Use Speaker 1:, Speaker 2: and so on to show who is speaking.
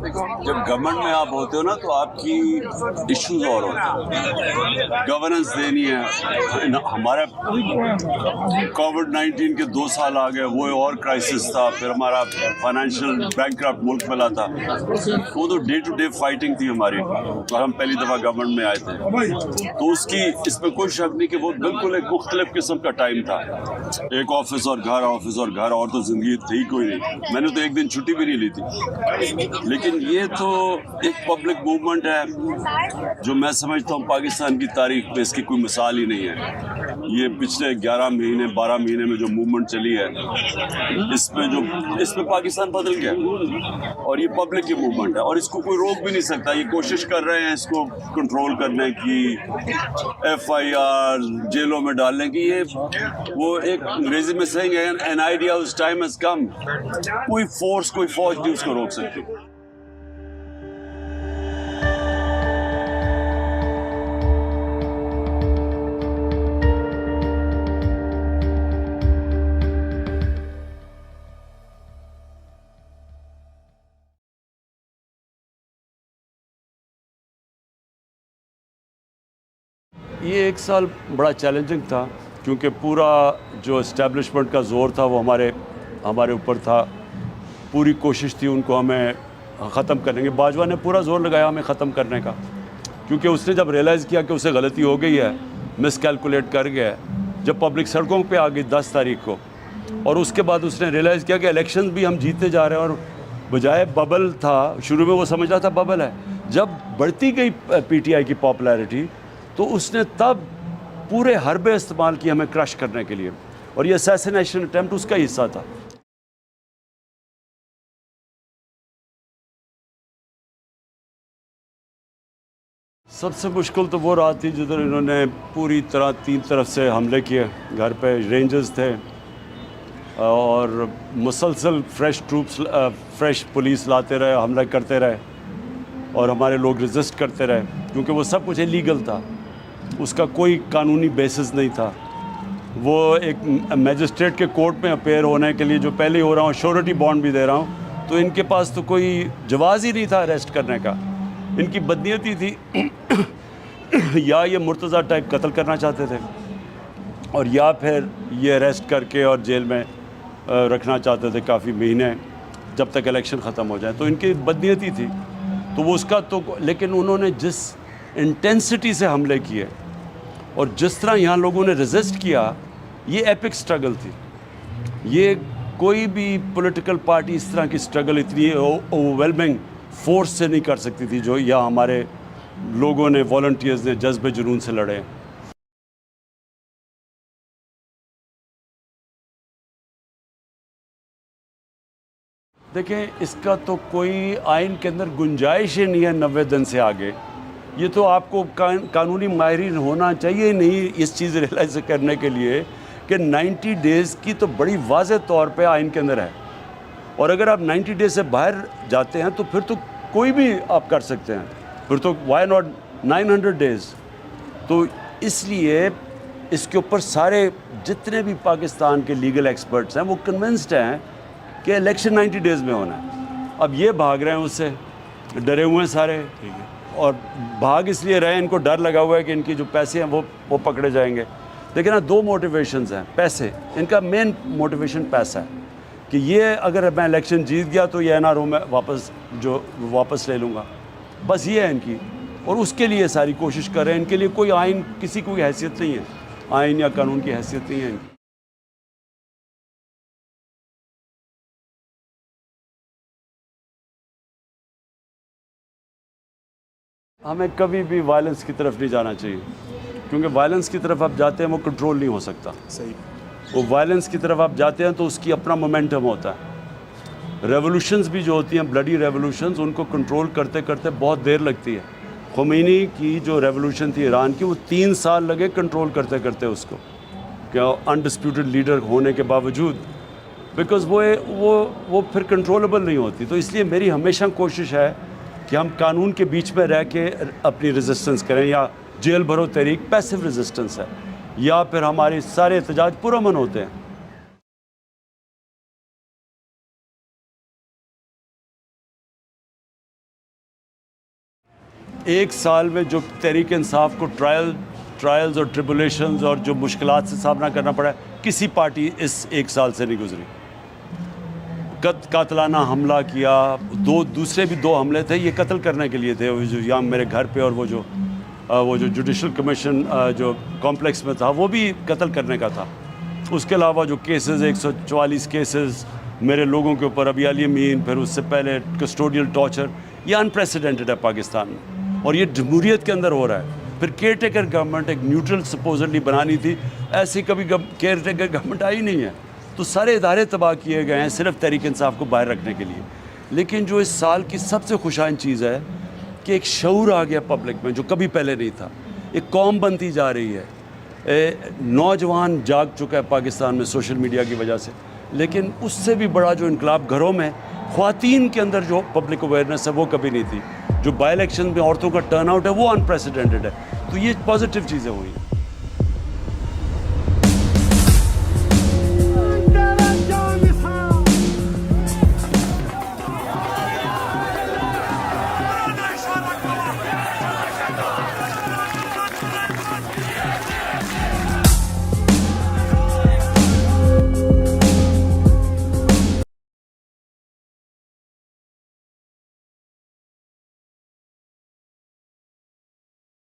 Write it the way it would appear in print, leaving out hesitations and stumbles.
Speaker 1: जब गवर्नमेंट में आप होते हो ना तो आपकी इश्यूज और होते हैं, गवर्नेंस देनी है। हमारा कोविड-19 के 2 साल आ गए, वो और क्राइसिस था, फिर हमारा फाइनेंशियल बैंकक्रप्ट मुल्क मिला था, वो तो डे टू डे फाइटिंग थी हमारी, और हम पहली दफ़ा गवर्नमेंट में आए थे, तो उसकी इसमें कोई शक नहीं कि वो बिल्कुल एक मुख्तलिफ किस्म का टाइम था। एक ऑफिस और घर और तो जिंदगी थी कोई नहीं। मैंने तो एक दिन छुट्टी भी नहीं ली थी। लेकिन ये तो एक पब्लिक मूवमेंट है जो मैं समझता हूँ पाकिस्तान की तारीख में इसकी कोई मिसाल ही नहीं है। ये पिछले 11 महीने 12 महीने में जो मूवमेंट चली है, इसमें पाकिस्तान बदल गया, और ये पब्लिक की मूवमेंट है और इसको कोई रोक भी नहीं सकता। ये कोशिश कर रहे हैं इसको कंट्रोल करने की, FIR जेलों में डालने की। ये वो एक अंग्रेजी में सेइंग है, एन आइडिया उस टाइम हैज कम। कोई फौज नहीं उसको रोक सकती। ये एक साल बड़ा चैलेंजिंग था क्योंकि पूरा जो इस्टेब्लिशमेंट का ज़ोर था वो हमारे ऊपर था। पूरी कोशिश थी उनको हमें ख़त्म करने की। बाजवा ने पूरा ज़ोर लगाया हमें ख़त्म करने का, क्योंकि उसने जब रियलाइज़ किया कि उसे गलती हो गई है, मिसकैलकुलेट कर गया है, जब पब्लिक सड़कों पे आ गई 10 तारीख को, और उसके बाद उसने रियलाइज़ किया कि इलेक्शंस भी हम जीतते जा रहे हैं, और बजाय बबल था, शुरू में वो समझ रहा था बबल है, जब बढ़ती गई PTI की पॉपुलैरिटी तो उसने तब पूरे हरबे इस्तेमाल किए हमें क्रश करने के लिए, और ये असैसिनेशन अटेम्प्ट उसका हिस्सा था। सबसे मुश्किल तो वो रात थी जिधर इन्होंने पूरी तरह 3 तरफ से हमले किए। घर पे रेंजर्स थे और मुसलसल फ्रेश पुलिस लाते रहे, हमला करते रहे, और हमारे लोग रेजिस्ट करते रहे, क्योंकि वो सब कुछ इलीगल था, उसका कोई कानूनी बेसिस नहीं था। वो एक मैजिस्ट्रेट के कोर्ट में अपेयर होने के लिए, जो पहले हो रहा हूँ, श्योरिटी बॉन्ड भी दे रहा हूँ, तो इनके पास तो कोई जवाज़ ही नहीं था अरेस्ट करने का। इनकी बदनीयती थी या ये मुर्तज़ा टाइप कत्ल करना चाहते थे, और या फिर ये अरेस्ट करके और जेल में रखना चाहते थे काफ़ी महीने, जब तक इलेक्शन ख़त्म हो जाए। तो इनकी बदनीयती थी, तो वो उसका तो, लेकिन उन्होंने जिस इंटेंसिटी से हमले किए और जिस तरह यहाँ लोगों ने रेजिस्ट किया, ये एपिक स्ट्रगल थी। ये कोई भी पॉलिटिकल पार्टी इस तरह की स्ट्रगल इतनी ओवरवेलमिंग फोर्स से नहीं कर सकती थी जो यहाँ हमारे लोगों ने, वॉलंटियर्स ने जज्बे जुनून से लड़े। देखें, इसका तो कोई आइन के अंदर गुंजाइश ही नहीं है 90 दिन से आगे। ये तो आपको कानूनी माहिरीन होना चाहिए नहीं इस चीज़ रियलाइज करने के लिए कि 90 डेज़ की तो बड़ी वाज़ेह तौर पे आइन के अंदर है, और अगर आप 90 डेज़ से बाहर जाते हैं तो फिर तो कोई भी आप कर सकते हैं, फिर तो वाई नॉट 900 डेज़। तो इसलिए इसके ऊपर सारे जितने भी पाकिस्तान के लीगल एक्सपर्ट्स हैं वो कन्विंस्ड हैं कि इलेक्शन 90 डेज़ में होना है। अब ये भाग रहे हैं उससे, डरे हुए हैं सारे, और भाग इसलिए रहे, इनको डर लगा हुआ है कि इनकी जो पैसे हैं वो पकड़े जाएंगे। लेकिन ना, 2 मोटिवेशंस हैं। पैसे, इनका मेन मोटिवेशन पैसा है कि ये अगर मैं इलेक्शन जीत गया तो ये NRO में वापस ले लूँगा, बस ये है इनकी, और उसके लिए सारी कोशिश कर रहे हैं। इनके लिए कोई आइन, किसी कोई हैसियत नहीं है, आइन या कानून की हैसियत नहीं है इनकी। हमें कभी भी वायलेंस की तरफ नहीं जाना चाहिए, क्योंकि वायलेंस की तरफ आप जाते हैं वो कंट्रोल नहीं हो सकता।
Speaker 2: सही।
Speaker 1: वो वायलेंस की तरफ आप जाते हैं तो उसकी अपना मोमेंटम होता है। रेवोल्यूशंस भी जो होती हैं, ब्लडी रेवोल्यूशंस, उनको कंट्रोल करते करते बहुत देर लगती है। खुमैनी की जो रेवोल्यूशन थी ईरान की, वो 3 साल लगे कंट्रोल करते करते उसको, क्या अनडिस्प्यूटेड लीडर होने के बावजूद, बिकॉज़ वो फिर कंट्रोलेबल नहीं होती। तो इसलिए मेरी हमेशा कोशिश है कि हम कानून के बीच में रह के अपनी रेजिस्टेंस करें, या जेल भरो तहरीक पैसिव रेजिस्टेंस है, या फिर हमारे सारे एहतजाज पुरअमन होते हैं। एक साल में जो तहरीक इंसाफ को ट्रायल्स और ट्रिबुलेशंस और जो मुश्किलात से सामना करना पड़ा है, किसी पार्टी इस एक साल से नहीं गुजरी। कातलाना हमला किया, दूसरे भी 2 हमले थे, ये कत्ल करने के लिए थे, जो यहाँ मेरे घर पे, और वो जो जुडिशल कमीशन जो कॉम्प्लेक्स में था वो भी कत्ल करने का था। उसके अलावा जो केसेस 144 केसेस मेरे लोगों के ऊपर, अभी अली अमीन, फिर उससे पहले कस्टोडियल टॉर्चर, ये अनप्रेसिडेंटेड है पाकिस्तान में, और ये जमहूरियत के अंदर हो रहा है। फिर केयर टेकर गवर्नमेंट एक न्यूट्रल सपोजली बनानी थी, ऐसी कभी केयर टेकर गवर्नमेंट आई नहीं है, तो सारे इदारे तबाह किए गए हैं सिर्फ तहरीक इंसाफ को बाहर रखने के लिए। लेकिन जो इस साल की सबसे खुशाइन चीज़ है कि एक शऊर आ गया पब्लिक में जो कभी पहले नहीं था, एक कौम बनती जा रही है, नौजवान जाग चुका है पाकिस्तान में सोशल मीडिया की वजह से। लेकिन उससे भी बड़ा जो इनकलाब घरों में ख़वातीन के अंदर जो पब्लिक अवेयरनेस है वो कभी नहीं थी। जो बाई इलेक्शन में औरतों का टर्नआउट है वो अनप्रेसिडेंटेड है। तो ये पॉजिटिव चीज़ें हुई।